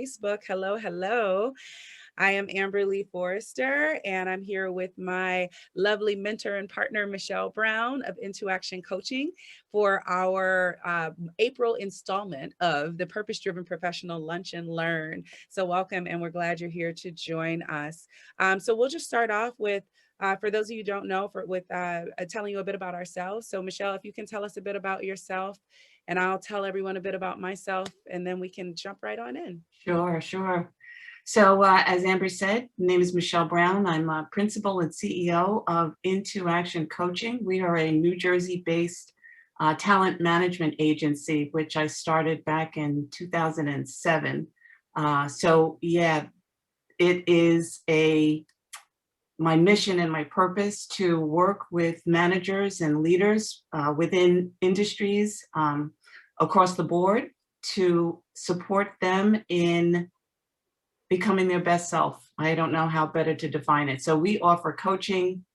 Facebook. Hello, hello. I am Amberly Forrester, and I'm here with my lovely mentor and partner, Michele Brown of Into Action Coaching, for our April installment of the Purpose Driven Professional Lunch and Learn. So welcome, and we're glad you're here to join us. So we'll just start off with for those of you who don't know, telling you a bit about ourselves. So Michele, if you can tell us a bit about yourself, and I'll tell everyone a bit about myself, and then we can jump right on in. Sure. So as Amber said, my name is Michele Brown. I'm a principal and CEO of Into Action Coaching. We are a New Jersey-based talent management agency, which I started back in 2007. It is my mission and my purpose to work with managers and leaders within industries across the board to support them in becoming their best self. I don't know how better to define it. So we offer coaching,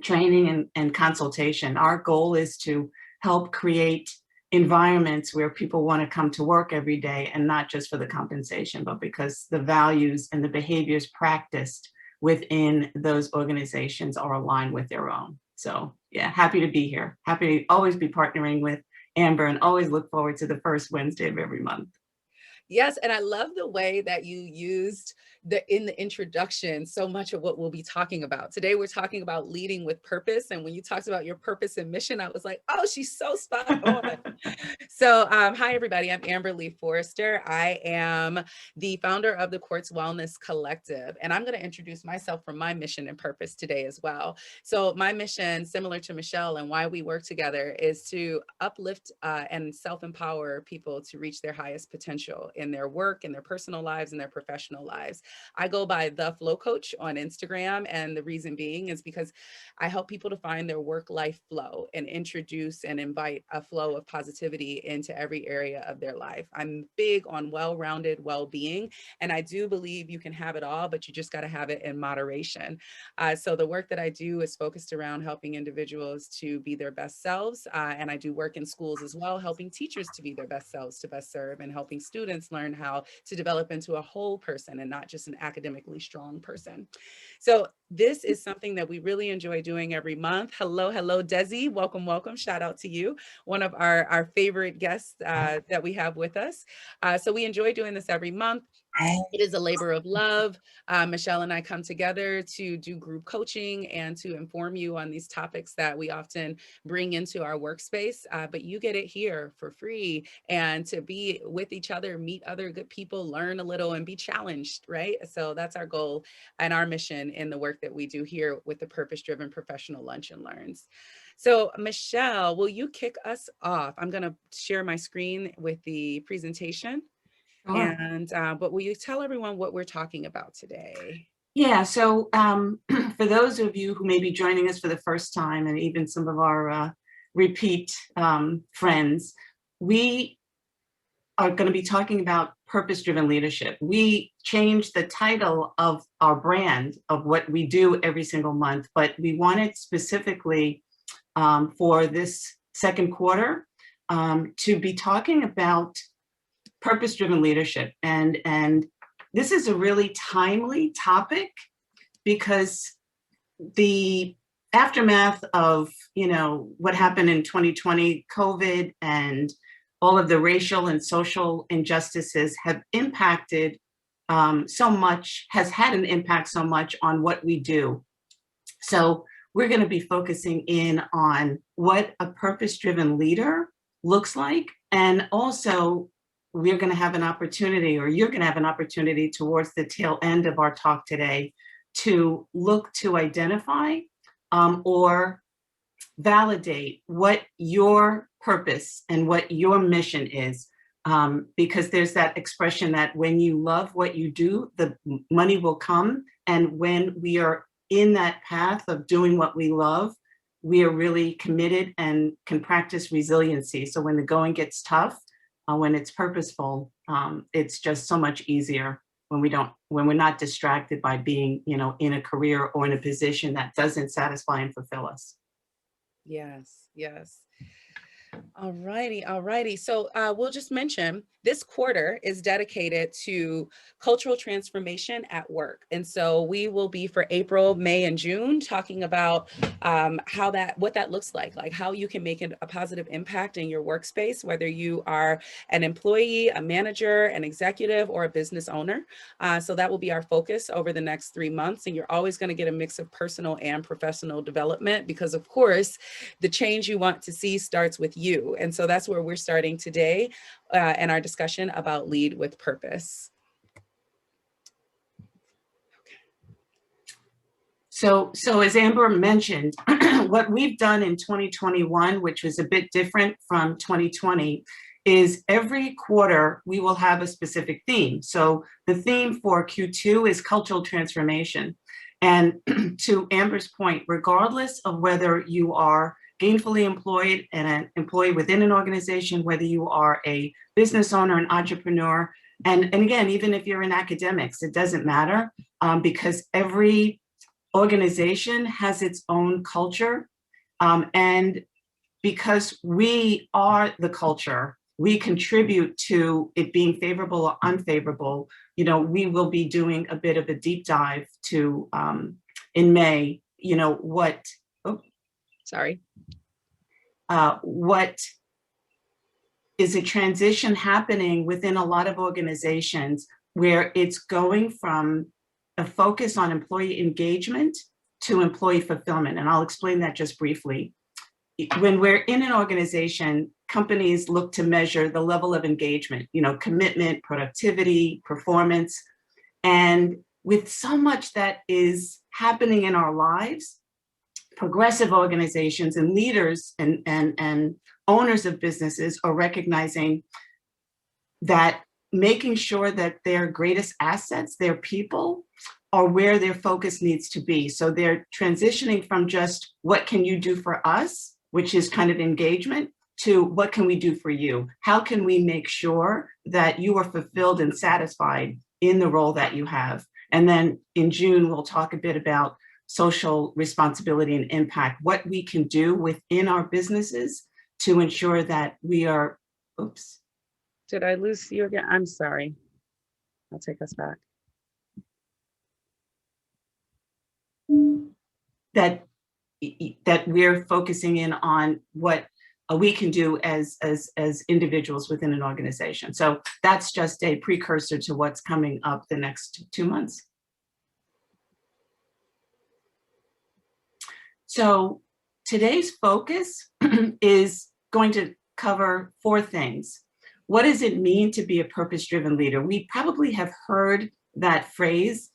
training, and consultation. Our goal is to help create environments where people want to come to work every day, and not just for the compensation, but because the values and the behaviors practiced within those organizations are aligned with their own. So yeah, happy to be here. Happy to always be partnering with Amber, and always look forward to the first Wednesday of every month. Yes, and I love the way that you used in the introduction so much of what we'll be talking about. Today we're talking about leading with purpose, and when you talked about your purpose and mission, I was like, oh, she's so spot on. So hi everybody, I'm Amberly Forrester. I am the founder of the Quartz Wellness Collective, and I'm going to introduce myself from my mission and purpose today as well. So my mission, similar to Michele, and why we work together, is to uplift and self-empower people to reach their highest potential in their work, in their personal lives, and their professional lives. I go by The Flow Coach on Instagram, and the reason being is because I help people to find their work-life flow and introduce and invite a flow of positivity into every area of their life. I'm big on well-rounded well-being, and I do believe you can have it all, but you just got to have it in moderation. So the work that I do is focused around helping individuals to be their best selves, and I do work in schools as well, helping teachers to be their best selves to best serve, and helping students learn how to develop into a whole person and not just an academically strong person. So this is something that we really enjoy doing every month. Hello, Desi. Welcome. Shout out to you. One of our favorite guests that we have with us. So we enjoy doing this every month. It is a labor of love. Michele and I come together to do group coaching and to inform you on these topics that we often bring into our workspace, but you get it here for free, and to be with each other, meet other good people, learn a little, and be challenged, right? So that's our goal and our mission in the work that we do here with the Purpose Driven Professional Lunch and Learns. So Michele, will you kick us off? I'm going to share my screen with the presentation. Sure. But will you tell everyone what we're talking about today? Yeah, so for those of you who may be joining us for the first time, and even some of our repeat friends, we are going to be talking about purpose-driven leadership. We changed the title of our brand of what we do every single month, but we wanted specifically for this second quarter to be talking about purpose-driven leadership. And this is a really timely topic because the aftermath of, what happened in 2020, COVID, and all of the racial and social injustices have impacted has had an impact so much on what we do. So we're going to be focusing in on what a purpose-driven leader looks like, and also we're going to have an opportunity, or you're going to have an opportunity towards the tail end of our talk today to look to identify or validate what your purpose and what your mission is. Because there's that expression that when you love what you do, the money will come. And when we are in that path of doing what we love, we are really committed and can practice resiliency. So when the going gets tough, when it's purposeful, it's just so much easier when we're not distracted by being, in a career or in a position that doesn't satisfy and fulfill us. Yes. All righty, all righty. So we'll just mention this quarter is dedicated to cultural transformation at work. And so we will be for April, May, and June talking about what that looks like how you can make a positive impact in your workspace, whether you are an employee, a manager, an executive, or a business owner. So that will be our focus over the next 3 months. And you're always going to get a mix of personal and professional development because, of course, the change you want to see starts with you. And so that's where we're starting today in our discussion about lead with purpose. So as Amber mentioned, what we've done in 2021, which was a bit different from 2020, is every quarter we will have a specific theme. So the theme for Q2 is cultural transformation. And to Amber's point, regardless of whether you are gainfully employed and an employee within an organization, whether you are a business owner, an entrepreneur, and again, even if you're in academics, it doesn't matter because every organization has its own culture. And because we are the culture, we contribute to it being favorable or unfavorable. You know, we will be doing a bit of a deep dive to in May, you know, what is a transition happening within a lot of organizations where it's going from a focus on employee engagement to employee fulfillment. And I'll explain that just briefly. When we're in an organization, companies look to measure the level of engagement, you know, commitment, productivity, performance. And with so much that is happening in our lives, progressive organizations and leaders and owners of businesses are recognizing that making sure that their greatest assets, their people, are where their focus needs to be. So they're transitioning from just what can you do for us, which is kind of engagement, to what can we do for you? How can we make sure that you are fulfilled and satisfied in the role that you have? And then in June, we'll talk a bit about social responsibility and impact, what we can do within our businesses to ensure that we are, oops. Did I lose you again? I'm sorry. I'll take us back. That we're focusing in on what we can do as individuals within an organization. So that's just a precursor to what's coming up the next 2 months. So today's focus is going to cover 4 things. What does it mean to be a purpose-driven leader? We probably have heard that phrase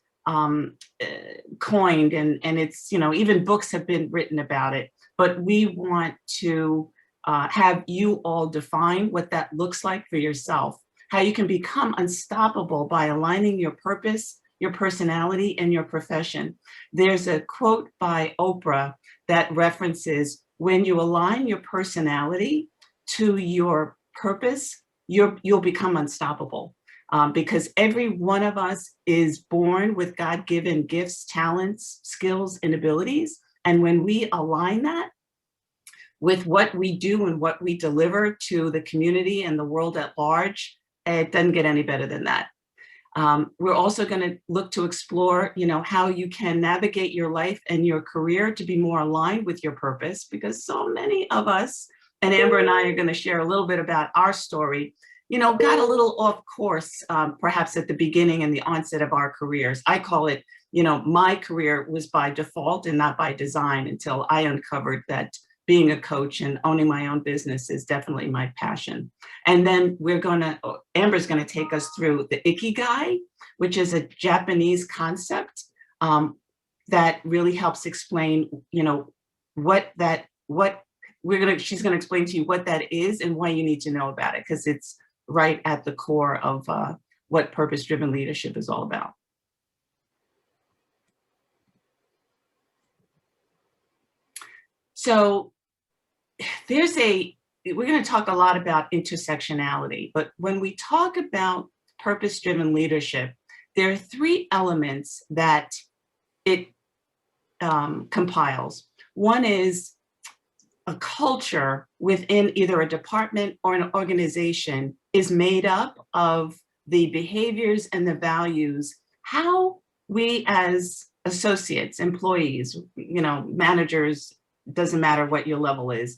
coined, and it's, you know, even books have been written about it, but we want to have you all define what that looks like for yourself, how you can become unstoppable by aligning your purpose, your personality, and your profession. There's a quote by Oprah that references, when you align your personality to your purpose, you'll become unstoppable. Because every one of us is born with God-given gifts, talents, skills, and abilities. And when we align that with what we do and what we deliver to the community and the world at large, it doesn't get any better than that. We're also going to look to explore, you know, how you can navigate your life and your career to be more aligned with your purpose, because so many of us, and Amber and I are going to share a little bit about our story, you know, got a little off course, perhaps at the beginning and the onset of our careers. I call it, you know, my career was by default and not by design until I uncovered that being a coach and owning my own business is definitely my passion. And then Amber's going to take us through the Ikigai, which is a Japanese concept that really helps explain, you know, she's going to explain to you what that is and why you need to know about it, because it's right at the core of what purpose-driven leadership is all about. So we're going to talk a lot about intersectionality, but when we talk about purpose-driven leadership, there are 3 elements that it compiles. One is a culture within either a department or an organization is made up of the behaviors and the values, how we as associates, employees, managers, doesn't matter what your level is,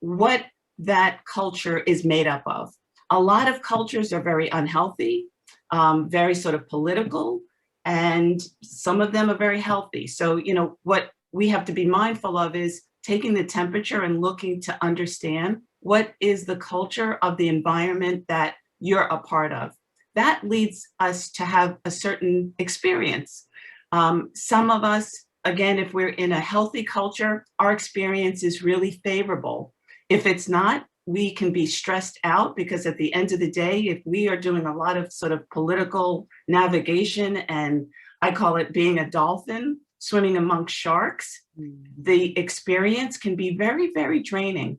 what that culture is made up of. A lot of cultures are very unhealthy, very sort of political, and some of them are very healthy. So, what we have to be mindful of is taking the temperature and looking to understand what is the culture of the environment that you're a part of. That leads us to have a certain experience. Some of us, again, if we're in a healthy culture, our experience is really favorable. If it's not, we can be stressed out, because at the end of the day, if we are doing a lot of sort of political navigation, and I call it being a dolphin swimming amongst sharks, the experience can be very, very draining.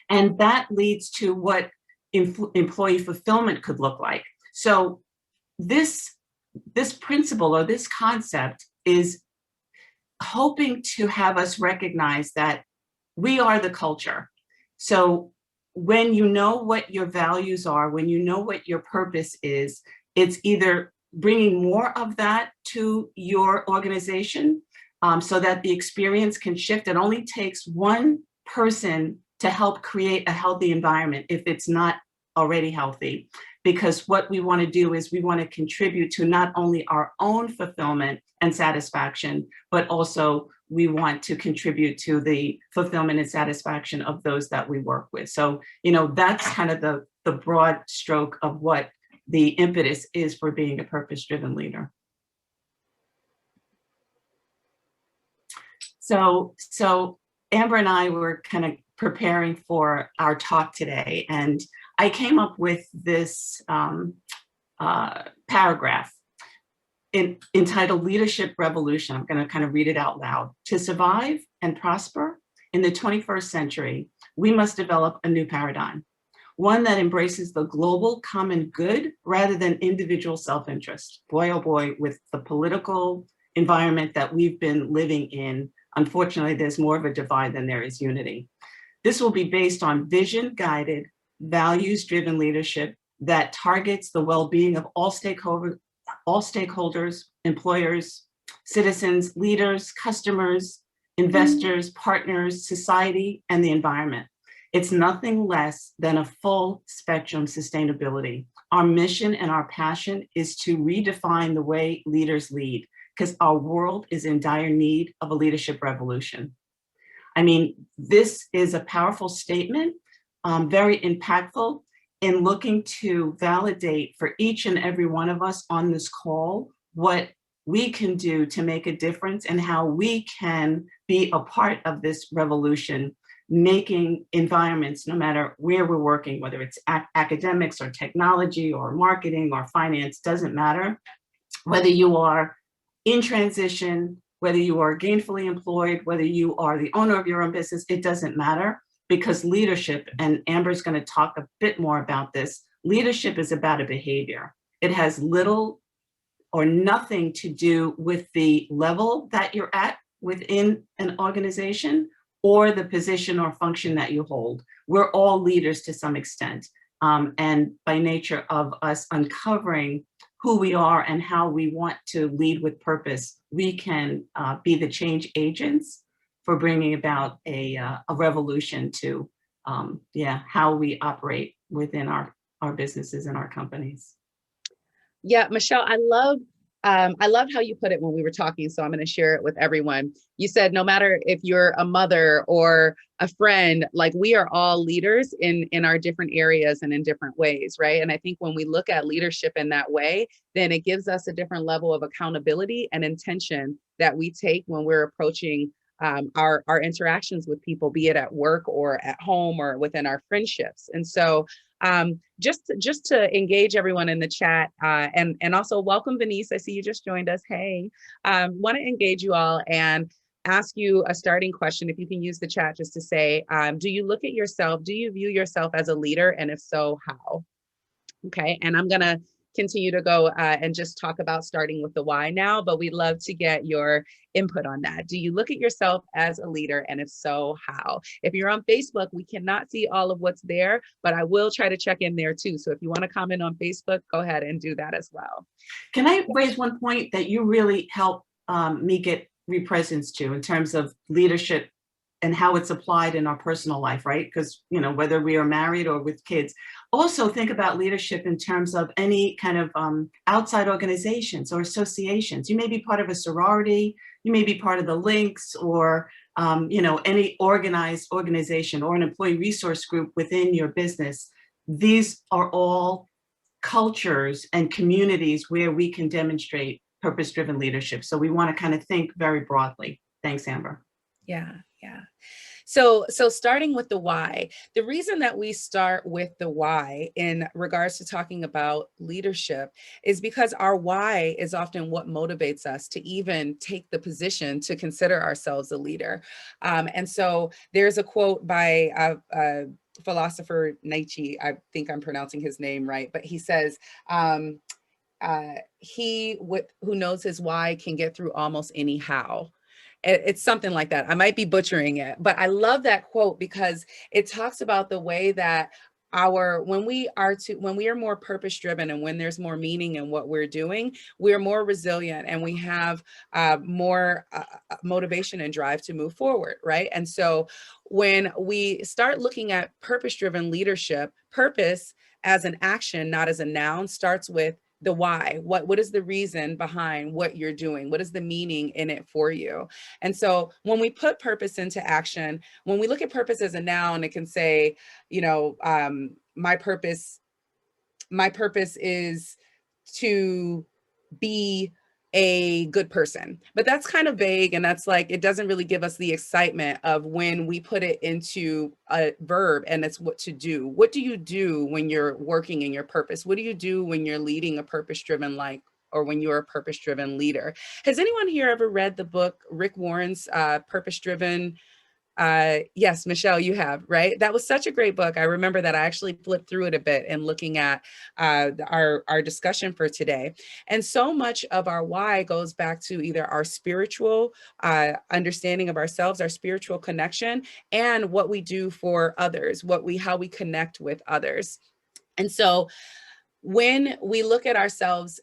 And that leads to what employee fulfillment could look like. So this principle or this concept is hoping to have us recognize that we are the culture. So when you know what your values are, when you know what your purpose is, it's either bringing more of that to your organization, so that the experience can shift. It only takes one person to help create a healthy environment if it's not already healthy. Because what we want to do is we want to contribute to not only our own fulfillment and satisfaction, but also we want to contribute to the fulfillment and satisfaction of those that we work with. So, that's kind of the broad stroke of what the impetus is for being a purpose-driven leader. So Amber and I were kind of preparing for our talk today, and I came up with this paragraph entitled Leadership Revolution. I'm going to kind of read it out loud. To survive and prosper in the 21st century, we must develop a new paradigm, one that embraces the global common good rather than individual self-interest. Boy, oh boy, with the political environment that we've been living in, unfortunately, there's more of a divide than there is unity. This will be based on vision-guided, values-driven leadership that targets the well-being of all stakeholders, employers, citizens, leaders, customers, investors, partners, society, and the environment. It's nothing less than a full spectrum sustainability. Our mission and our passion is to redefine the way leaders lead, because our world is in dire need of a leadership revolution. I mean, this is a powerful statement, very impactful in looking to validate for each and every one of us on this call what we can do to make a difference and how we can be a part of this revolution, making environments, no matter where we're working, whether it's academics or technology or marketing or finance, doesn't matter. Whether you are in transition, whether you are gainfully employed, whether you are the owner of your own business, it doesn't matter, because leadership, and Amber's going to talk a bit more about this, leadership is about a behavior. It has little or nothing to do with the level that you're at within an organization or the position or function that you hold. We're all leaders to some extent. And by nature of us uncovering who we are and how we want to lead with purpose, we can be the change agents for bringing about a revolution to how we operate within our businesses and our companies. Yeah, Michele, I loved how you put it when we were talking, so I'm going to share it with everyone. You said, no matter if you're a mother or a friend, like, we are all leaders in our different areas and in different ways, right? And I think when we look at leadership in that way, then it gives us a different level of accountability and intention that we take when we're approaching our interactions with people, be it at work or at home or within our friendships. And so just to engage everyone in the chat, and also welcome, Venice. I see you just joined us. Hey, want to engage you all and ask you a starting question. If you can use the chat just to say, do you look at yourself? Do you view yourself as a leader? And if so, how? Okay, and I'm gonna continue to go and just talk about starting with the why now, but we'd love to get your input on that. Do you look at yourself as a leader? And if so, how? If you're on Facebook, we cannot see all of what's there, but I will try to check in there too. So if you want to comment on Facebook, go ahead and do that as well. Can I raise one point that you really help me get represence to in terms of leadership and how it's applied in our personal life, right? Because, you know, whether we are married or with kids, also think about leadership in terms of any kind of outside organizations or associations. You may be part of a sorority, you may be part of the Links, or you know, any organized organization or an employee resource group within your business. These are all cultures and communities where we can demonstrate purpose-driven leadership. So we want to kind of think very broadly. Thanks, Amber. Yeah, yeah. So starting with the why, the reason that we start with the why in regards to talking about leadership is because our why is often what motivates us to even take the position to consider ourselves a leader. And so there's a quote by philosopher Nietzsche, I think I'm pronouncing his name right, but he says, who knows his why can get through almost any how. It's something like that. I might be butchering it, but I love that quote because it talks about the way that when we are more purpose driven and when there's more meaning in what we're doing, we're more resilient and we have more motivation and drive to move forward, right? And so when we start looking at purpose driven leadership, purpose as an action, not as a noun, starts with the why. What is the reason behind what you're doing? What is the meaning in it for you? And so when we put purpose into action, when we look at purpose as a noun, it can say, you know, my purpose is to be a good person, but that's kind of vague. And that's like, it doesn't really give us the excitement of when we put it into a verb and it's what to do. What do you do when you're working in your purpose? What do you do when you're leading a purpose-driven life or when you're a purpose-driven leader? Has anyone here ever read the book, Rick Warren's Purpose-Driven? Yes, Michele, you have, right? That was such a great book. I remember that I actually flipped through it a bit and looking at our discussion for today. And so much of our why goes back to either our spiritual understanding of ourselves, our spiritual connection, and what we do for others, how we connect with others. And so when we look at ourselves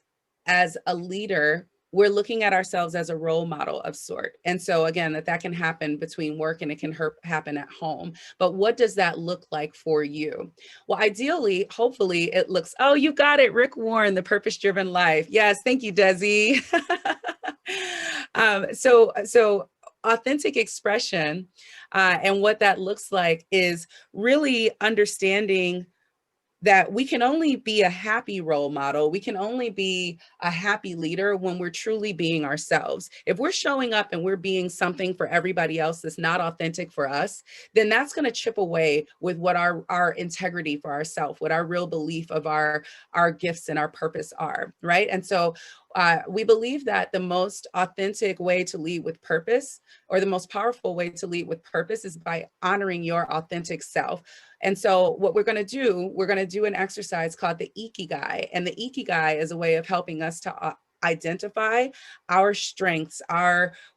as a leader, we're looking at ourselves as a role model of sort. And so again, that can happen between work and it can happen at home. But what does that look like for you? Well, ideally, hopefully it looks, oh, you got it, Rick Warren, The Purpose-Driven Life. Yes, thank you, Desi. So authentic expression and what that looks like is really understanding that we can only be a happy role model. We can only be a happy leader when we're truly being ourselves. If we're showing up and we're being something for everybody else that's not authentic for us, then that's going to chip away with what our integrity for ourselves, what our real belief of our gifts and our purpose are, right? And so we believe that the most authentic way to lead with purpose, or the most powerful way to lead with purpose, is by honoring your authentic self. And so what we're going to do an exercise called the Ikigai. And the Ikigai is a way of helping us to identify our strengths,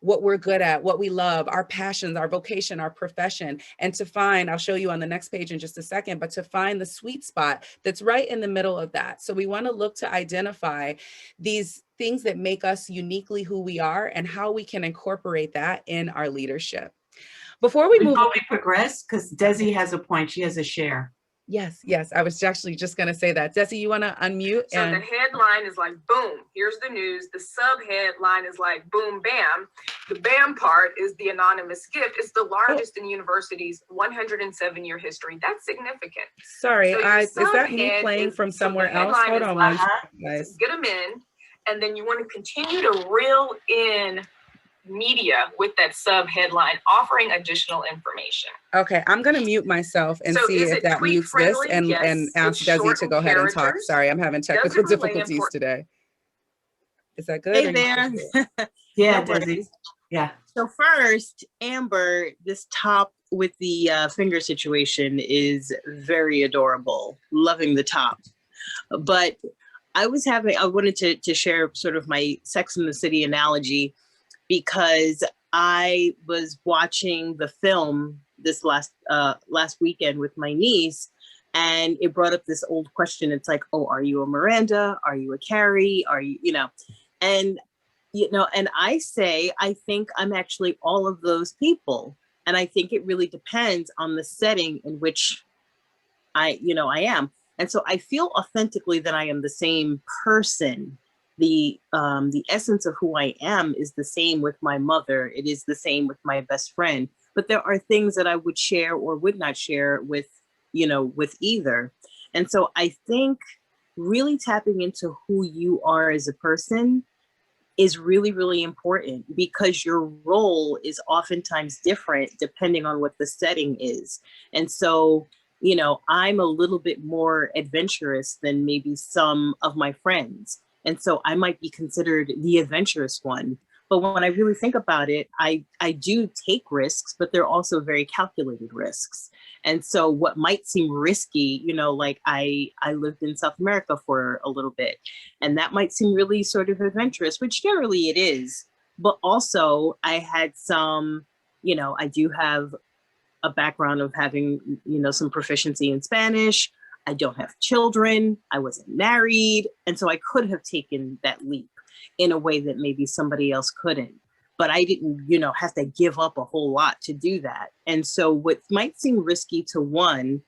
what we're good at, what we love, our passions, our vocation, our profession, and to find, I'll show you on the next page in just a second, but to find the sweet spot that's right in the middle of that. So we want to look to identify these things that make us uniquely who we are and how we can incorporate that in our leadership. Before we progress, because Desi has a point, she has a share. Yes, I was actually just going to say that. Desi, you want to unmute? So the headline is like, boom, here's the news. The subheadline is like, boom, bam. The bam part is the anonymous gift. It's the largest in university's 107-year history. That's significant. Sorry, is that me playing from somewhere else? Hold on, guys. Get them in, and then you want to continue to reel in media with that sub headline, offering additional information. Okay, I'm going to mute myself and see if that mutes this and ask Desi to go ahead and talk. Sorry, I'm having technical difficulties today. Is that good? Hey there. Yeah, Desi. Yeah. So first, Amber, this top with the finger situation is very adorable. Loving the top. But I wanted to share sort of my Sex and the City analogy, because I was watching the film this last weekend with my niece, and it brought up this old question. It's like, oh, are you a Miranda? Are you a Carrie? Are you, and and I say, I think I'm actually all of those people. And I think it really depends on the setting in which I am. And so I feel authentically that I am the same person. The essence of who I am is the same with my mother. It is the same with my best friend. But there are things that I would share or would not share with, with either. And so I think really tapping into who you are as a person is really, really important, because your role is oftentimes different depending on what the setting is. And so, I'm a little bit more adventurous than maybe some of my friends. And so I might be considered the adventurous one. But when I really think about it, I do take risks, but they're also very calculated risks. And so what might seem risky, like I lived in South America for a little bit, and that might seem really sort of adventurous, which generally it is. But also I had some, I do have a background of having, some proficiency in Spanish. I don't have children. I wasn't married. And so I could have taken that leap in a way that maybe somebody else couldn't. But I didn't, have to give up a whole lot to do that. And so what might seem risky to one,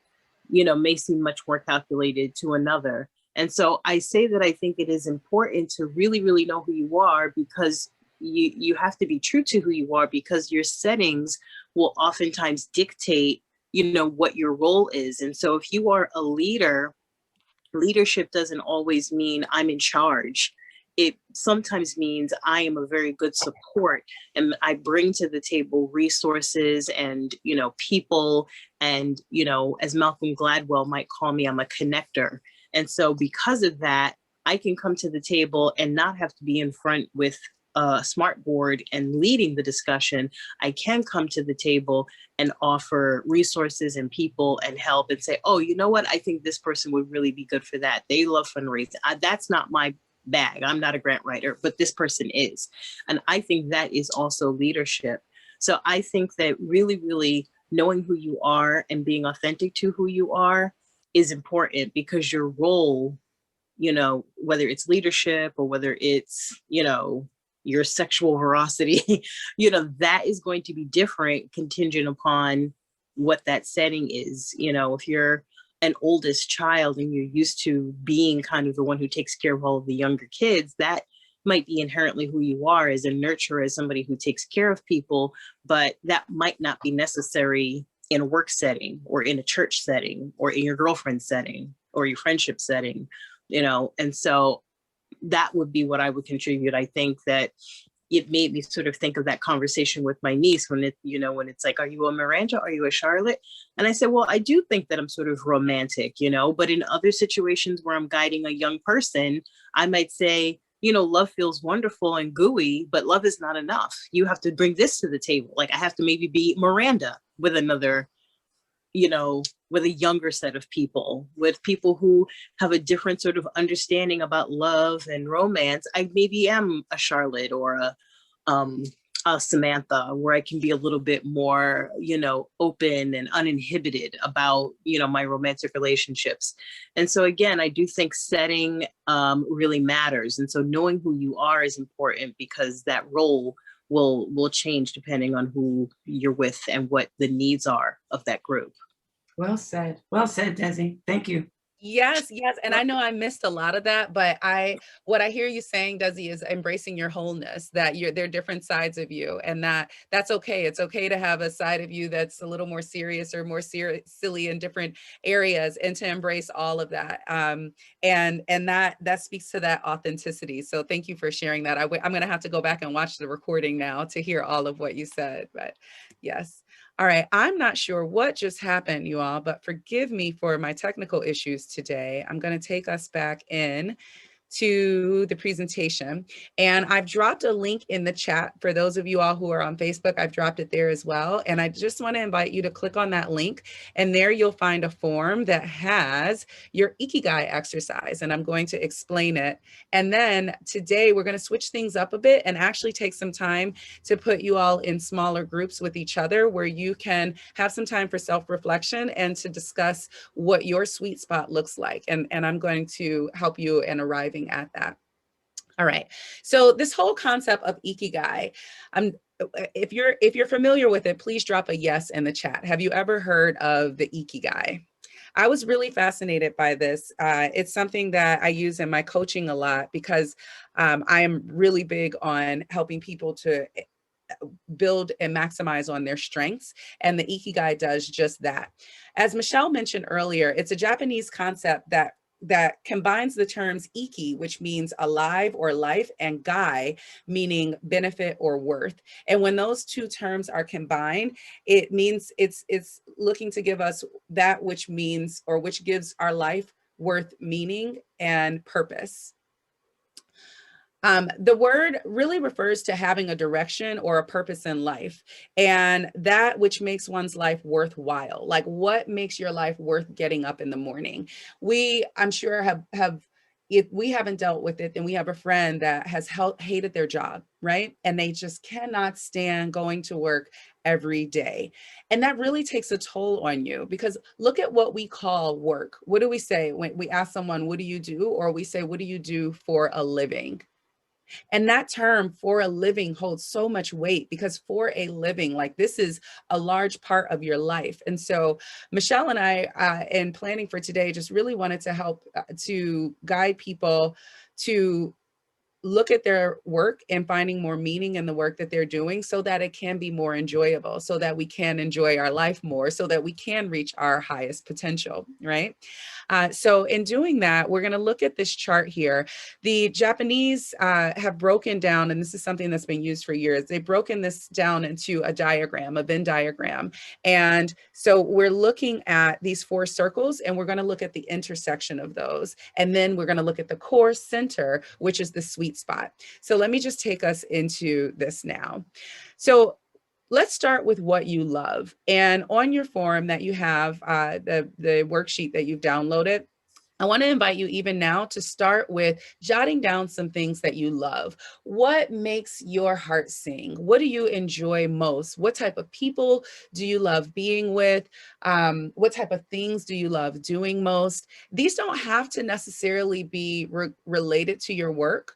may seem much more calculated to another. And so I say that I think it is important to really, really know who you are, because you have to be true to who you are, because your settings will oftentimes dictate, what your role is. And so if you are a leader, leadership doesn't always mean I'm in charge. It sometimes means I am a very good support, and I bring to the table resources and, people, and, as Malcolm Gladwell might call me, I'm a connector. And so because of that, I can come to the table and not have to be in front with a smart board and leading the discussion. I can come to the table and offer resources and people and help and say, oh, you know what? I think this person would really be good for that. They love fundraising. That's not my bag. I'm not a grant writer, but this person is. And I think that is also leadership. So I think that really, really knowing who you are and being authentic to who you are is important, because your role, whether it's leadership or whether it's, your sexual veracity, that is going to be different contingent upon what that setting is. If you're an oldest child and you're used to being kind of the one who takes care of all of the younger kids, that might be inherently who you are as a nurturer, as somebody who takes care of people, but that might not be necessary in a work setting or in a church setting or in your girlfriend setting or your friendship setting, and so that would be what I would contribute. I think that it made me sort of think of that conversation with my niece when when it's like, are you a Miranda? Are you a Charlotte? And I said, well, I do think that I'm sort of romantic, but in other situations where I'm guiding a young person, I might say, love feels wonderful and gooey, but love is not enough. You have to bring this to the table. Like I have to maybe be Miranda with another, with a younger set of people, with people who have a different sort of understanding about love and romance. I maybe am a Charlotte or a Samantha, where I can be a little bit more, open and uninhibited about, my romantic relationships. And so again, I do think setting really matters. And so knowing who you are is important, because that role will change depending on who you're with and what the needs are of that group. Well said. Well said, Desi. Thank you. Yes, yes. And I know I missed a lot of that, but what I hear you saying, Desi, is embracing your wholeness, that there are different sides of you, and that's okay. It's okay to have a side of you that's a little more serious or more silly in different areas, and to embrace all of that. And that speaks to that authenticity. So thank you for sharing that. I'm going to have to go back and watch the recording now to hear all of what you said, but yes. All right, I'm not sure what just happened, you all, but forgive me for my technical issues today. I'm going to take us back in to the presentation. And I've dropped a link in the chat for those of you all who are on Facebook. I've dropped it there as well. And I just want to invite you to click on that link. And there you'll find a form that has your Ikigai exercise. And I'm going to explain it. And then today we're going to switch things up a bit and actually take some time to put you all in smaller groups with each other where you can have some time for self-reflection and to discuss what your sweet spot looks like. And I'm going to help you in arriving at that. All right. So this whole concept of Ikigai, if you're familiar with it, please drop a yes in the chat. Have you ever heard of the Ikigai? I was really fascinated by this. It's something that I use in my coaching a lot because I am really big on helping people to build and maximize on their strengths. And the Ikigai does just that. As Michele mentioned earlier, it's a Japanese concept that combines the terms iki, which means alive or life, and gai, meaning benefit or worth. And when those two terms are combined, it means it's looking to give us that which means, or which gives our life worth, meaning, and purpose. The word really refers to having a direction or a purpose in life, and that which makes one's life worthwhile. Like, what makes your life worth getting up in the morning? I'm sure have if we haven't dealt with it, then we have a friend that has hated their job, right? And they just cannot stand going to work every day. And that really takes a toll on you, because look at what we call work. What do we say when we ask someone, what do you do? Or we say, what do you do for a living? And that term for a living holds so much weight, because for a living, like, this is a large part of your life. And so Michele and I, in planning for today, just really wanted to help to guide people to look at their work and finding more meaning in the work that they're doing, so that it can be more enjoyable, so that we can enjoy our life more, so that we can reach our highest potential, right? So in doing that, we're going to look at this chart here. The Japanese have broken down, and this is something that's been used for years, they've broken this down into a diagram, a Venn diagram. And so we're looking at these 4 circles, and we're going to look at the intersection of those. And then we're going to look at the core center, which is the sweet spot. So let me just take us into this now. So let's start with what you love. And on your form that you have, the worksheet that you've downloaded, I want to invite you even now to start with jotting down some things that you love. What makes your heart sing? What do you enjoy most? What type of people do you love being with? What type of things do you love doing most? These don't have to necessarily be related to your work.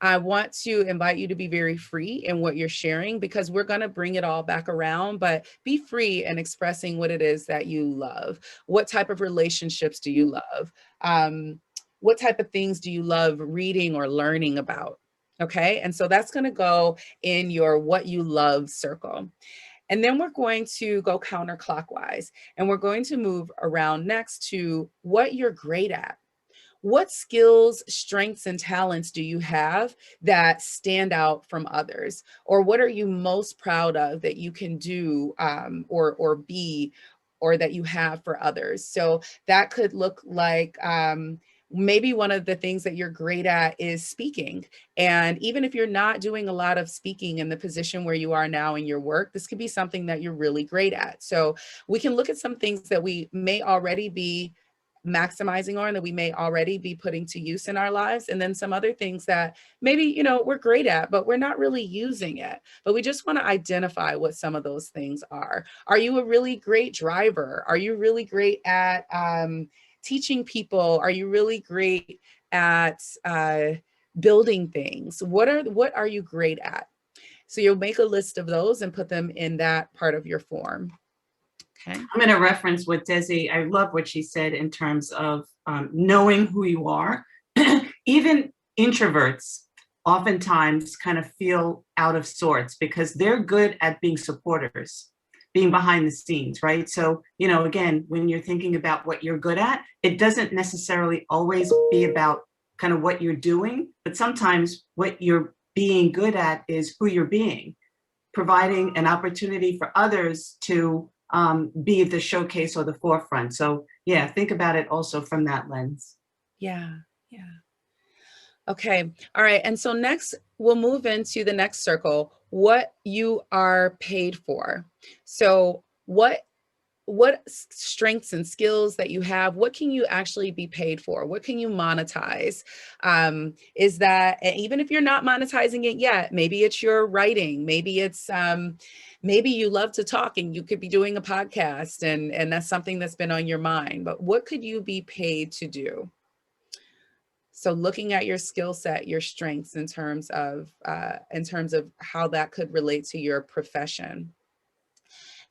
I want to invite you to be very free in what you're sharing, because we're going to bring it all back around, but be free in expressing what it is that you love. What type of relationships do you love? What type of things do you love reading or learning about? Okay. And so that's going to go in your what you love circle. And then we're going to go counterclockwise, and we're going to move around next to what you're great at. What skills, strengths, and talents do you have that stand out from others? Or what are you most proud of that you can do or be, or that you have for others? So that could look like maybe one of the things that you're great at is speaking. And even if you're not doing a lot of speaking in the position where you are now in your work, this could be something that you're really great at. So we can look at some things that we may already be maximizing on, that we may already be putting to use in our lives, and then some other things that maybe we're great at, but we're not really using it. But we just want to identify what some of those things are. Are you a really great driver? Are you really great at teaching people? Are you really great at building things? What are you great at? So you'll make a list of those and put them in that part of your form. Okay. I'm going to reference what Desi, I love what she said in terms of knowing who you are. Even introverts oftentimes kind of feel out of sorts because they're good at being supporters, being behind the scenes, right? So, again, when you're thinking about what you're good at, it doesn't necessarily always be about kind of what you're doing, but sometimes what you're being good at is who you're being, providing an opportunity for others to be the showcase or the forefront. So yeah, think about it also from that lens. Yeah. Okay. All right. And so next, we'll move into the next circle, what you are paid for. So what strengths and skills that you have, what can you actually be paid for? What can you monetize? Is that, even if you're not monetizing it yet, maybe it's your writing, maybe it's, maybe you love to talk and you could be doing a podcast and that's something that's been on your mind, but what could you be paid to do? So looking at your skill set, your strengths in terms of how that could relate to your profession.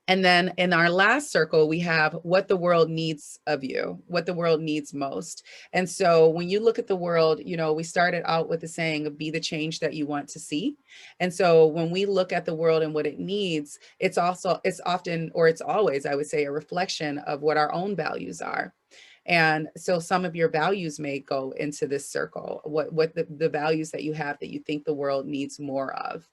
And then in our last circle, we have what the world needs of you, what the world needs most. And so when you look at the world, you know, we started out with the saying of be the change that you want to see. And so when we look at the world and what it needs, it's often, or it's always, I would say, a reflection of what our own values are. And so some of your values may go into this circle, what the values that you have that you think the world needs more of.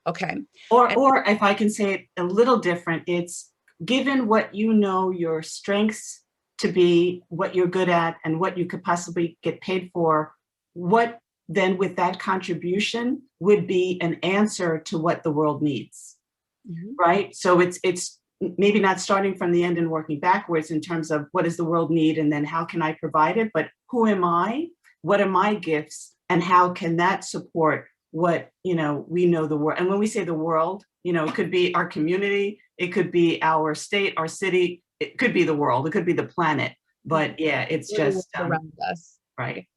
Okay. Or if I can say it a little different, it's given what you know your strengths to be, what you're good at, and what you could possibly get paid for, what then with that contribution would be an answer to what the world needs, right? So it's maybe not starting from the end and working backwards in terms of what does the world need and then how can I provide it, but who am I? What are my gifts? And how can that support what, you know, we know the world. And when we say the world, you know, it could be our community, it could be our state, our city, it could be the world, it could be the planet. But yeah, it's just around us. Right.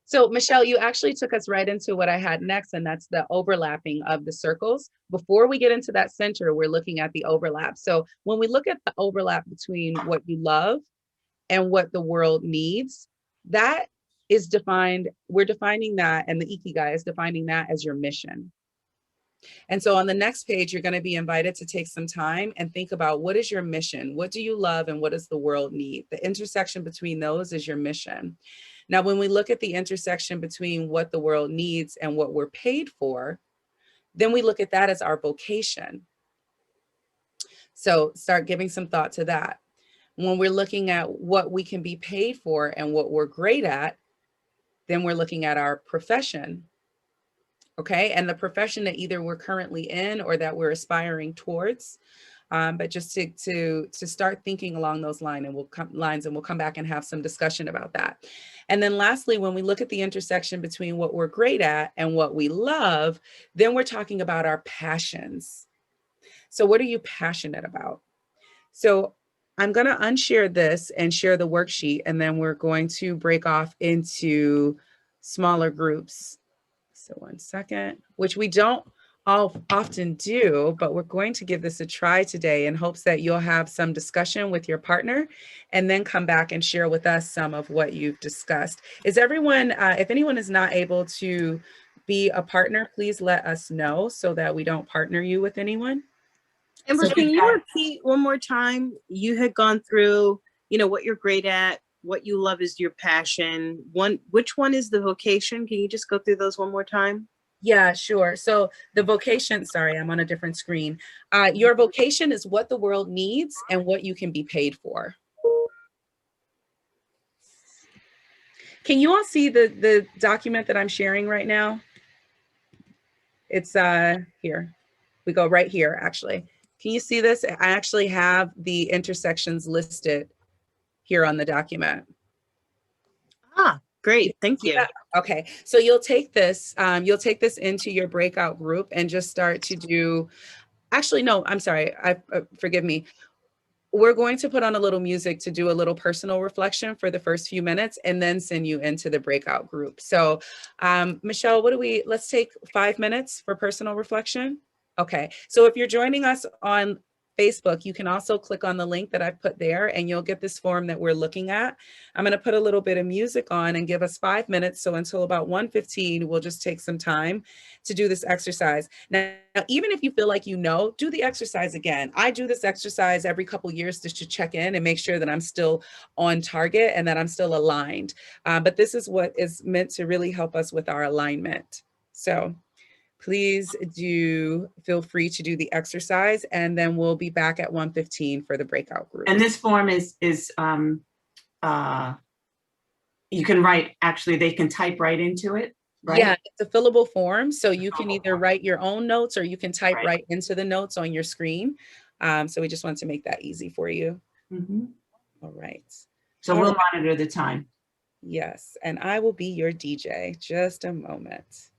So Michele, you actually took us right into what I had next, and that's the overlapping of the circles. Before we get into that center, we're looking at the overlap. So when we look at the overlap between what you love and what the world needs, that is defined, we're defining that, and the Ikigai is defining that as your mission. And so on the next page, you're going to be invited to take some time and think about what is your mission? What do you love and what does the world need? The intersection between those is your mission. Now, when we look at the intersection between what the world needs and what we're paid for, then we look at that as our vocation. So start giving some thought to that. When we're looking at what we can be paid for and what we're great at, then we're looking at our profession. Okay, and the profession that either we're currently in or that we're aspiring towards. But just to start thinking along those lines, and we'll come back and have some discussion about that. And then lastly, when we look at the intersection between what we're great at and what we love, then we're talking about our passions. So what are you passionate about? So I'm going to unshare this and share the worksheet, and then we're going to break off into smaller groups. So one second, which we don't often do, but we're going to give this a try today in hopes that you'll have some discussion with your partner and then come back and share with us some of what you've discussed. Is everyone, if anyone is not able to be a partner, please let us know so that we don't partner you with anyone. Amber, so can you repeat one more time? You had gone through, you know, what you're great at, what you love is your passion. Which one is the vocation? Can you just go through those one more time? Yeah, sure. So the vocation, sorry, I'm on a different screen. Your vocation is what the world needs and what you can be paid for. Can you all see the document that I'm sharing right now? It's here. We go right here, actually. Can you see this? I actually have the intersections listed here on the document. Ah, great. Thank you. Yeah. Okay. So you'll take this into your breakout group and just start to do, actually, no, I'm sorry. Forgive me. We're going to put on a little music to do a little personal reflection for the first few minutes and then send you into the breakout group. So Michele, let's take 5 minutes for personal reflection. Okay. So if you're joining us on Facebook, you can also click on the link that I've put there and you'll get this form that we're looking at. I'm going to put a little bit of music on and give us 5 minutes. So until about 1:15, we'll just take some time to do this exercise. Now, even if you feel like you know, do the exercise again. I do this exercise every couple of years just to check in and make sure that I'm still on target and that I'm still aligned. But this is what is meant to really help us with our alignment. So please do feel free to do the exercise, and then we'll be back at 1:15 for the breakout group. And this form is you can write, actually, they can type right into it, right? Yeah, it's a fillable form. So you can either write your own notes or you can type right into the notes on your screen. So we just wanted to make that easy for you. All right. So we'll monitor the time. Yes, and I will be your DJ. Just a moment.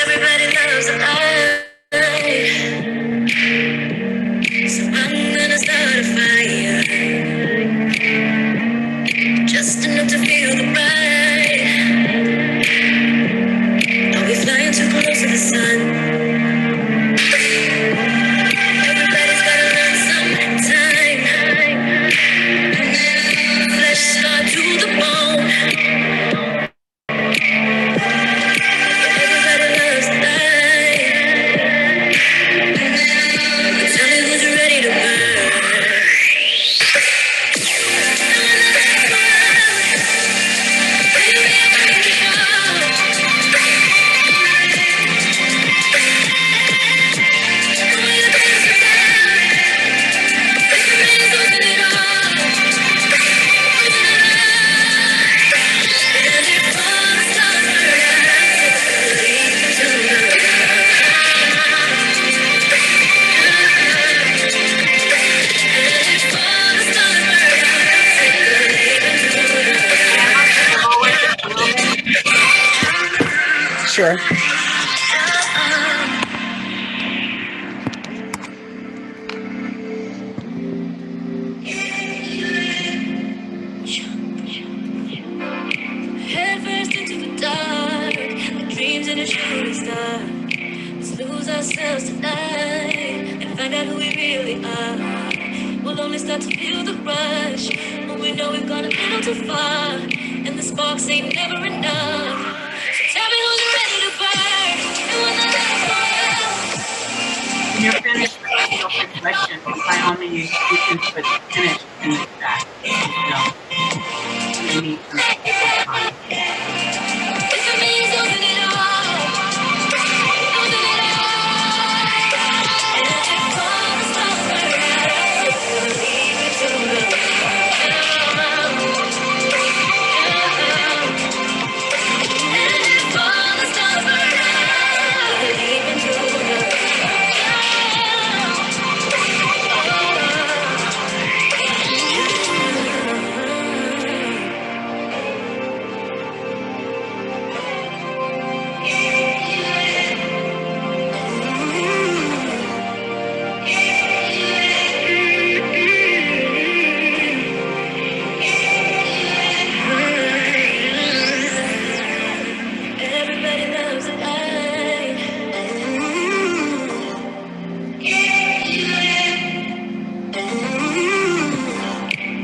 Everybody loves a lie, so I'm gonna start a fire, just enough to feel the ride. Are we flying too close to the sun? Everybody's gotta learn sometime. Flesh scar to the bone. Everybody loves the light. Tell me who's ready to burn. Sure. Head first into the dark, the dreams in a shooting star. Let's lose ourselves tonight and find out who we really are. We'll only start to feel the rush when we know we've gone a little too far, and the sparks ain't never enough. So tell me who's ready to burn, and when the lights go out. When you're finished with the self-reflection, by all means, you can put finish in the chat. You need some time. If it means losing it all, losing it all. And if all the stars burn out, we'll leave it to the And if all the stars burn out, we'll leave it to Everybody loves a lie.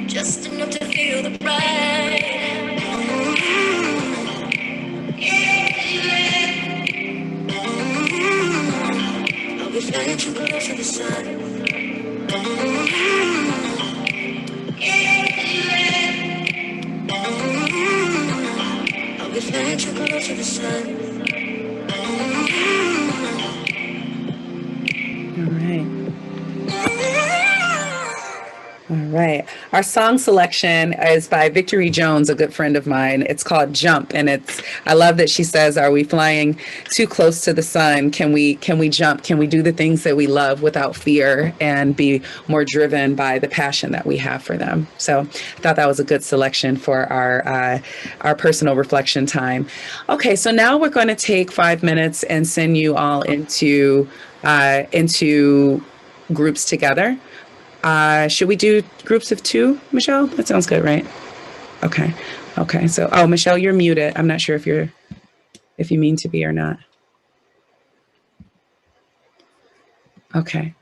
Just enough to feel the pride. Are we flying too close to the sun? Are we flying too close to the sun? All right. All right. Our song selection is by Victory Jones, a good friend of mine. It's called Jump. And I love that she says, are we flying too close to the sun? Can we jump? Can we do the things that we love without fear and be more driven by the passion that we have for them? So I thought that was a good selection for our personal reflection time. Okay. So now we're going to take 5 minutes and send you all into groups together. Should we do groups of 2, Michelle? That sounds good, right? Okay. Okay, so, oh, Michele, you're muted. I'm not sure if you mean to be or not. Okay.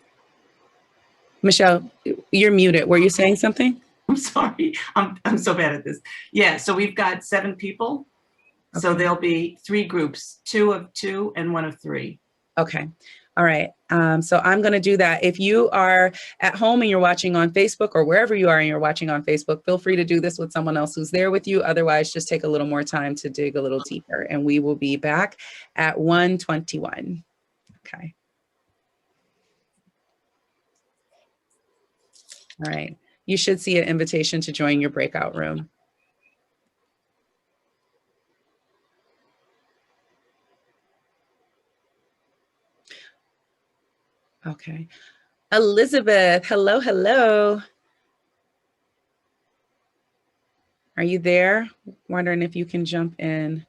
Michele, you're muted. Were you saying something? I'm sorry. I'm so bad at this. Yeah, so we've got 7 people. So Okay. there'll be 3 groups, 2 of 2 and 1 of 3. Okay. All right. So I'm going to do that. If you are at home and you're watching on Facebook or wherever you are and you're watching on Facebook, feel free to do this with someone else who's there with you. Otherwise, just take a little more time to dig a little deeper, and we will be back at 1:21. Okay. All right. You should see an invitation to join your breakout room. Okay. Elizabeth, hello, hello. Are you there? Wondering if you can jump in.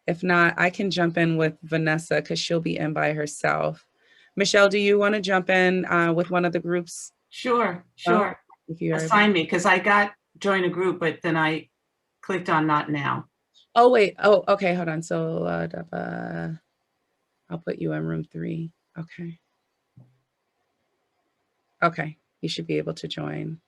If not, I can jump in with Vanessa because she'll be in by herself. Michele, do you want to jump in with one of the groups? Sure, sure. If you're Assign me, because I got join a group, but then I clicked on not now. Oh, wait. Oh, okay. Hold on. So I'll put you in room 3. Okay. Okay. You should be able to join.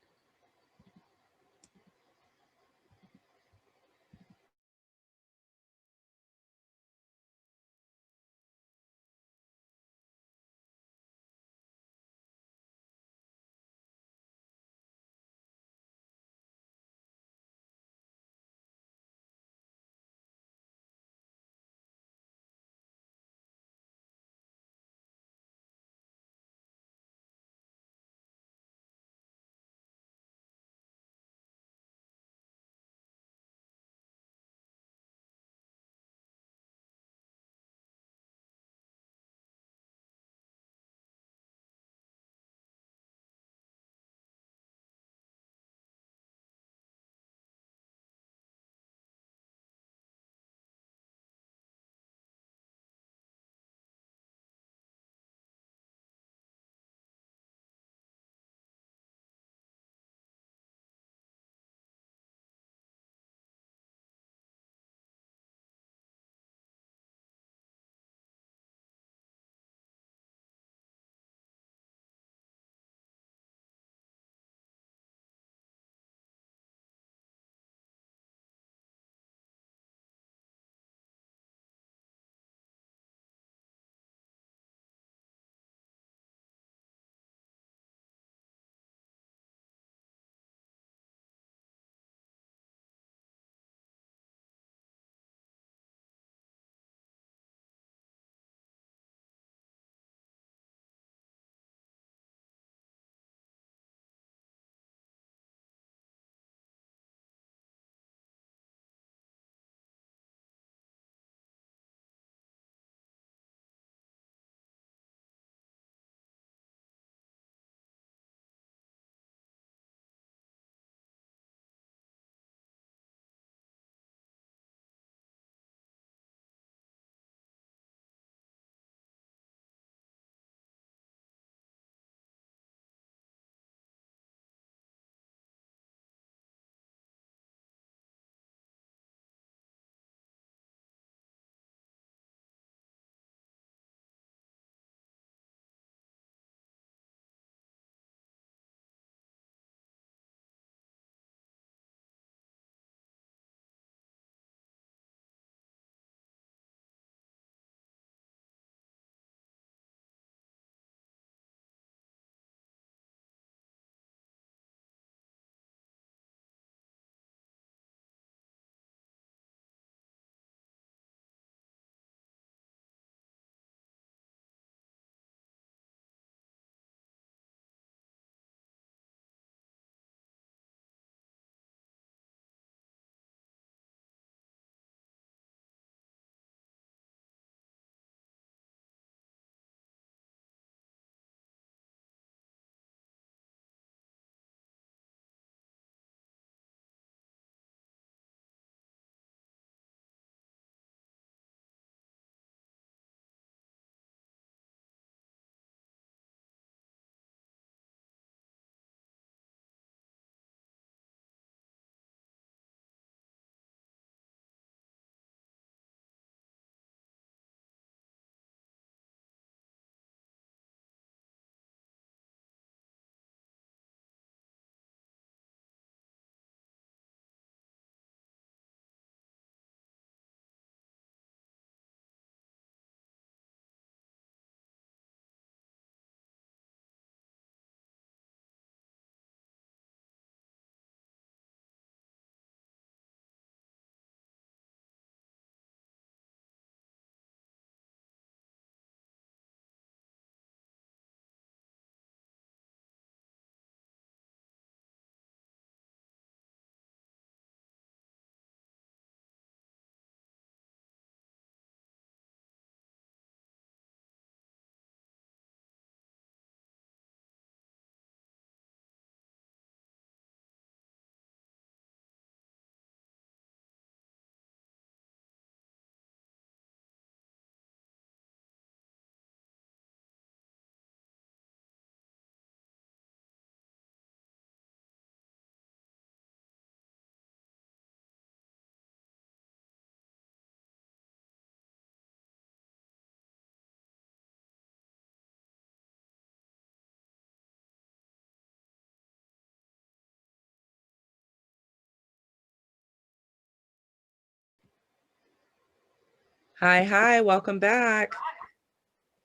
Hi, hi, welcome back.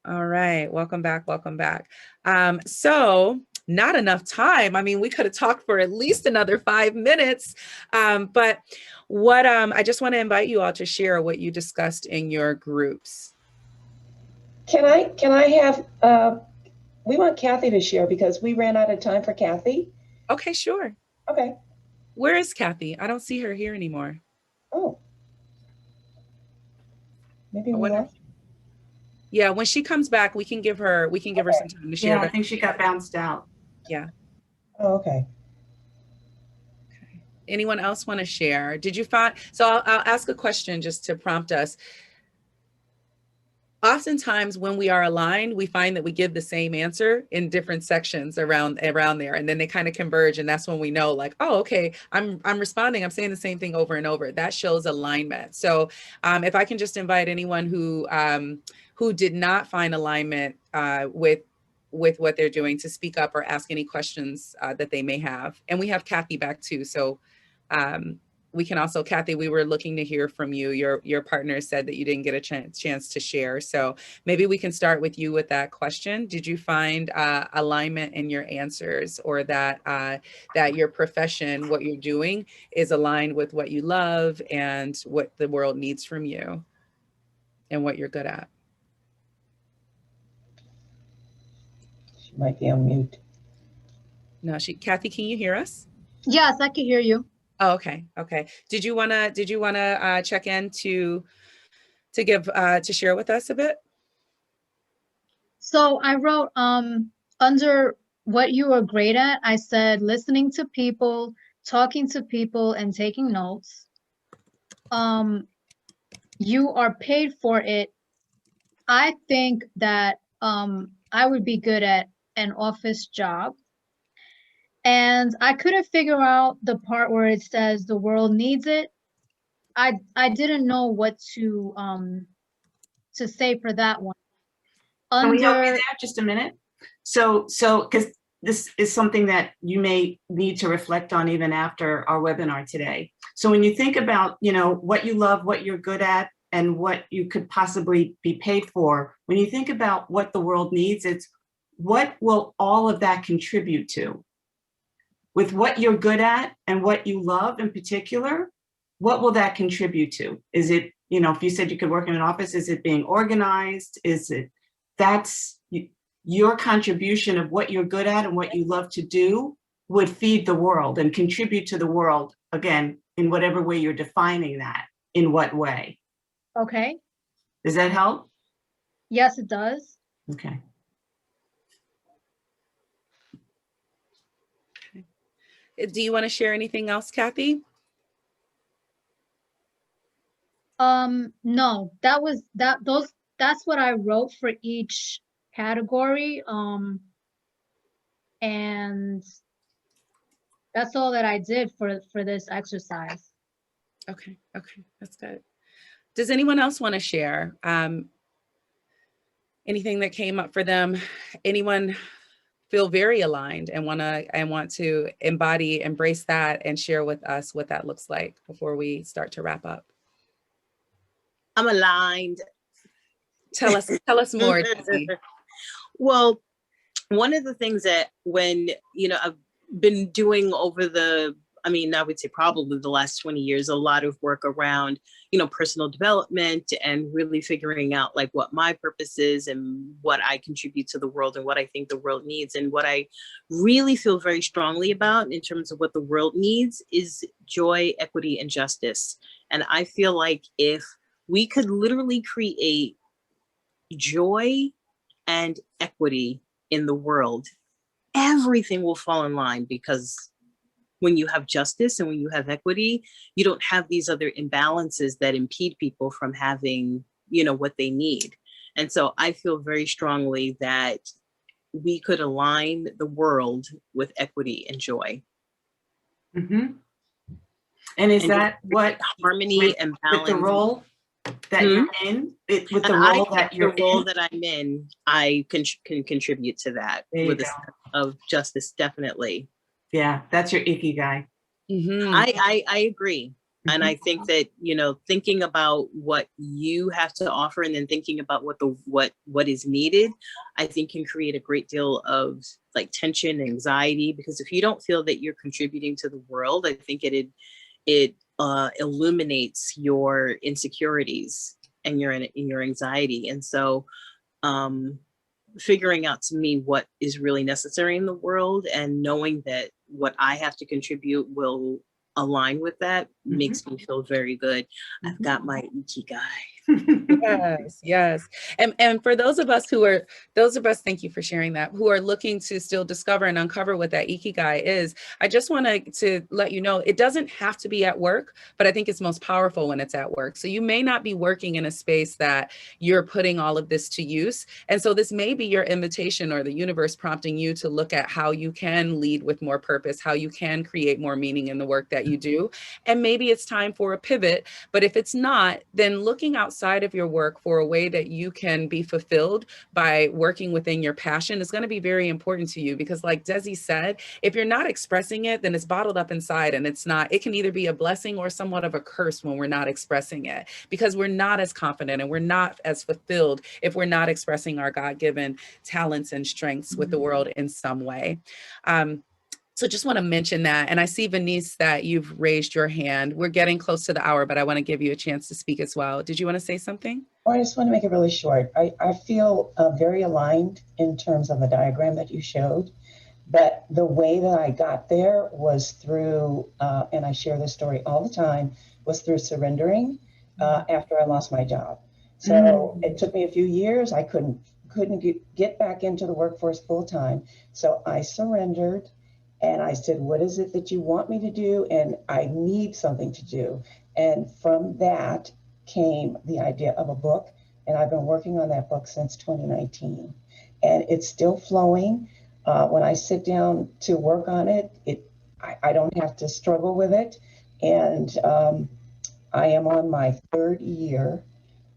All right, welcome back, welcome back. So not enough time. I mean, we could have talked for at least another 5 minutes, but what I just want to invite you all to share what you discussed in your groups. Can I have, we want Kathy to share because we ran out of time for Kathy. Okay, sure. Okay. Where is Kathy? I don't see her here anymore. Oh. Maybe I we wonder. lost. Yeah, when she comes back, we can give her some time to share. Yeah, I think she got bounced out. Yeah. Oh, okay. Okay. Anyone else want to share? Did you find, so I'll ask a question just to prompt us. Oftentimes when we are aligned, we find that we give the same answer in different sections around there, and then they kind of converge, and that's when we know, like, oh, okay, I'm responding, I'm saying the same thing over and over. That shows alignment. So if I can just invite anyone who did not find alignment with what they're doing to speak up or ask any questions that they may have. And we have Kathy back too, so we can also, Kathy, we were looking to hear from you. Your partner said that you didn't get a chance to share. So maybe we can start with you with that question. Did you find alignment in your answers, or that that your profession, what you're doing, is aligned with what you love and what the world needs from you and what you're good at? She might be on mute. No, Kathy, can you hear us? Yes, I can hear you. Oh, okay. Okay. Did you wanna check in to give to share with us a bit? So I wrote under what you are great at, I said listening to people, talking to people, and taking notes. You are paid for it. I think that I would be good at an office job. And I couldn't figure out the part where it says the world needs it. I didn't know what to say for that one. Can we help you Under there just a minute? So because this is something that you may need to reflect on even after our webinar today. So when you think about, you know, what you love, what you're good at, and what you could possibly be paid for, when you think about what the world needs, it's what will all of that contribute to? With what you're good at and what you love in particular, what will that contribute to? Is it, you know, if you said you could work in an office, is it being organized? Is it, that's your contribution of what you're good at and what you love to do would feed the world and contribute to the world, again, in whatever way you're defining that, in what way. okay. Does that help? Yes, it does. Okay. Do you want to share anything else, Kathy? No, that's what I wrote for each category. And that's all that I did for this exercise. Okay, okay, that's good. Does anyone else want to share anything that came up for them? Anyone feel very aligned and want to embody, embrace that, and share with us what that looks like before we start to wrap up? I'm aligned. Tell us more, Jessie. Well, one of the things that when, you know, I've been doing over the, I mean, I would say probably the last 20 years, a lot of work around, you know, personal development and really figuring out like what my purpose is and what I contribute to the world and what I think the world needs. And what I really feel very strongly about in terms of what the world needs is joy, equity, and justice. And I feel like if we could literally create joy and equity in the world, everything will fall in line, because when you have justice and when you have equity, you don't have these other imbalances that impede people from having, you know, what they need. And so I feel very strongly that we could align the world with equity and joy. Mm-hmm. And is that what harmony and balance with the role that you're in, with the role that you're in? The role that I'm in, I can contribute to that with a sense of justice, definitely. Yeah, that's your ikigai. Mm-hmm. I agree. And I think that, thinking about what you have to offer and then thinking about what is needed, I think can create a great deal of like tension, anxiety, because if you don't feel that you're contributing to the world, I think it illuminates your insecurities and your anxiety. And so figuring out to me what is really necessary in the world and knowing that what I have to contribute will align with that makes me feel very good. I've got my ikigai. Yes, yes. And for those of us, thank you for sharing that, who are looking to still discover and uncover what that ikigai is, I just want to let you know, it doesn't have to be at work, but I think it's most powerful when it's at work. So you may not be working in a space that you're putting all of this to use. And so this may be your invitation or the universe prompting you to look at how you can lead with more purpose, how you can create more meaning in the work that you do. And maybe it's time for a pivot, but if it's not, then looking outside of your work for a way that you can be fulfilled by working within your passion is going to be very important to you, because like Desi said, if you're not expressing it, then it's bottled up inside, and it can either be a blessing or somewhat of a curse when we're not expressing it, because we're not as confident and we're not as fulfilled if we're not expressing our God-given talents and strengths with the world in some way. So just want to mention that. And I see, Venice, that you've raised your hand. We're getting close to the hour, but I want to give you a chance to speak as well. Did you want to say something? Well, I just want to make it really short. I feel very aligned in terms of the diagram that you showed, but the way that I got there was through, and I share this story all the time, was through surrendering after I lost my job. So it took me a few years. I couldn't get back into the workforce full time. So I surrendered. And I said, what is it that you want me to do? And I need something to do. And from that came the idea of a book. And I've been working on that book since 2019. And it's still flowing. When I sit down to work on it, I don't have to struggle with it. And I am on my 3rd year.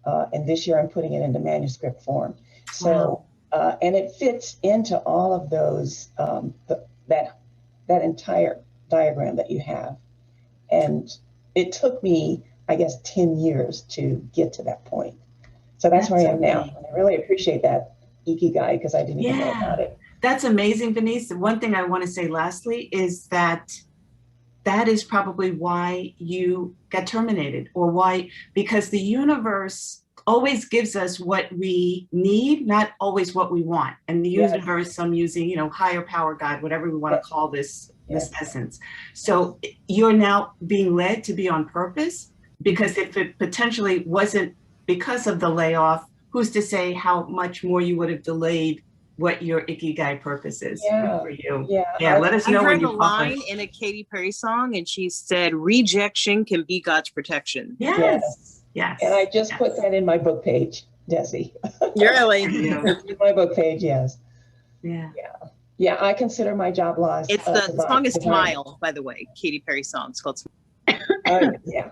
And this year I'm putting it into manuscript form. So, and it fits into all of those, that entire diagram that you have. And it took me, I guess, 10 years to get to that point. So that's where I am now. And I really appreciate that ikigai, because I didn't even know about it. That's amazing, Venice. One thing I want to say lastly is that is probably why you got terminated, or because the universe always gives us what we need, not always what we want. And the universe, I'm using, higher power, God, whatever we want to call this essence. So you're now being led to be on purpose, because if it potentially wasn't because of the layoff, who's to say how much more you would have delayed what your ikigai purpose is for you. Let us know when you publish. I heard a line in a Katy Perry song, and she said, rejection can be God's protection. Yes. And I just put that in my book page, Desi. Really? In my book page, yes. Yeah, I consider my job lost. It's the song is Smile, by the way. Katy Perry song. It's called Smile.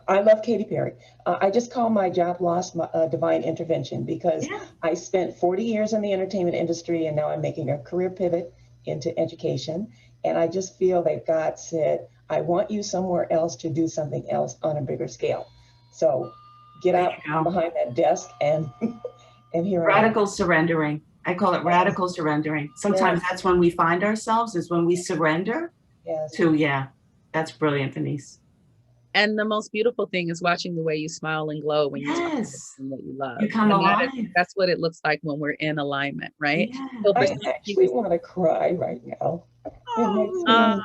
I love Katy Perry. I just call my job loss divine intervention, because I spent 40 years in the entertainment industry, and now I'm making a career pivot into education. And I just feel that God said, I want you somewhere else to do something else on a bigger scale. So get out behind that desk and here radical surrendering. I call it radical surrendering. Sometimes that's when we find ourselves, is when we surrender to, that's brilliant, Venice. And the most beautiful thing is watching the way you smile and glow when you talk about something that you love. You come alive. That's what it looks like when we're in alignment, right? So I actually want to cry right now. It makes me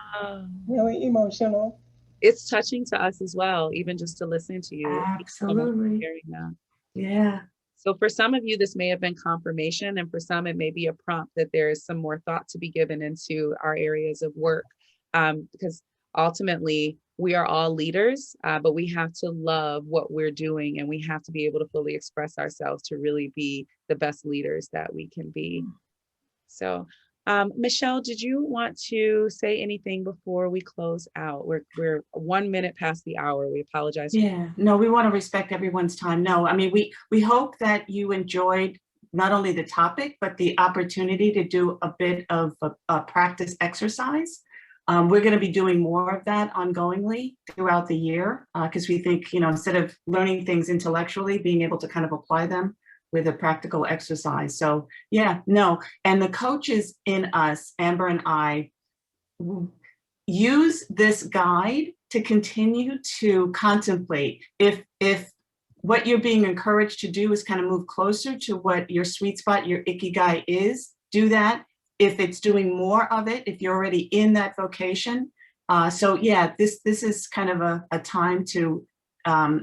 really emotional. It's touching to us as well, even just to listen to you. Absolutely. Hearing that. Yeah. So for some of you, this may have been confirmation, and for some, it may be a prompt that there is some more thought to be given into our areas of work, because ultimately we are all leaders, but we have to love what we're doing, and we have to be able to fully express ourselves to really be the best leaders that we can be. So Michele, did you want to say anything before we close out? We're 1 minute past the hour. We apologize. No, we want to respect everyone's time. No, I mean, we hope that you enjoyed not only the topic, but the opportunity to do a bit of a practice exercise We're going to be doing more of that ongoingly throughout the year because we think, instead of learning things intellectually, being able to kind of apply them with a practical exercise. So yeah, no. And the coaches in us, Amber and I, use this guide to continue to contemplate if what you're being encouraged to do is kind of move closer to what your sweet spot, your ikigai is, do that. If it's doing more of it, if you're already in that vocation. So yeah, this is kind of a time to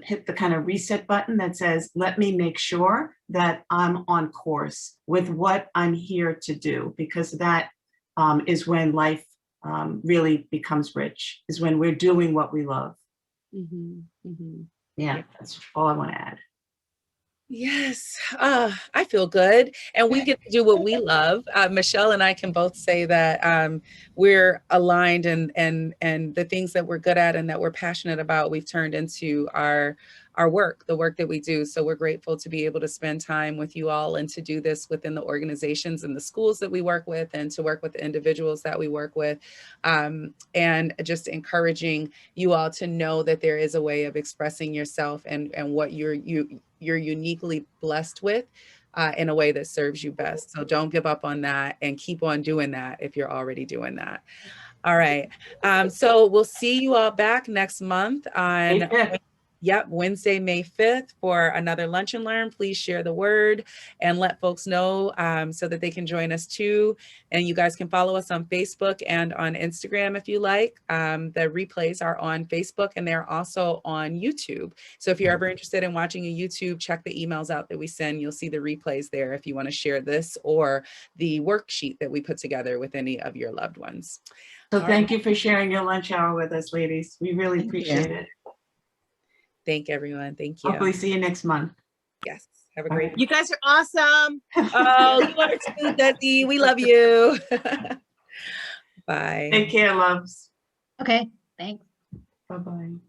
hit the kind of reset button that says, let me make sure that I'm on course with what I'm here to do, because that is when life really becomes rich, is when we're doing what we love. Yeah, that's all I want to add. Yes, I feel good. And we get to do what we love. Michele and I can both say that we're aligned, and the things that we're good at and that we're passionate about, we've turned into our work, the work that we do. So we're grateful to be able to spend time with you all and to do this within the organizations and the schools that we work with, and to work with the individuals that we work with. And just encouraging you all to know that there is a way of expressing yourself and what you're uniquely blessed with in a way that serves you best. So don't give up on that, and keep on doing that if you're already doing that. All right. So we'll see you all back next month on Wednesday, May 5th for another Lunch and Learn. Please share the word and let folks know so that they can join us too. And you guys can follow us on Facebook and on Instagram if you like. The replays are on Facebook, and they're also on YouTube. So if you're ever interested in watching a YouTube, check the emails out that we send. You'll see the replays there if you want to share this or the worksheet that we put together with any of your loved ones. So thank you for sharing your lunch hour with us, ladies. We really appreciate it. Thank everyone. Thank you. Hopefully see you next month. Yes. Have a great You guys are awesome. Oh, you are too, Desi. We love you. Bye. Take care, loves. Okay, thanks. Bye-bye.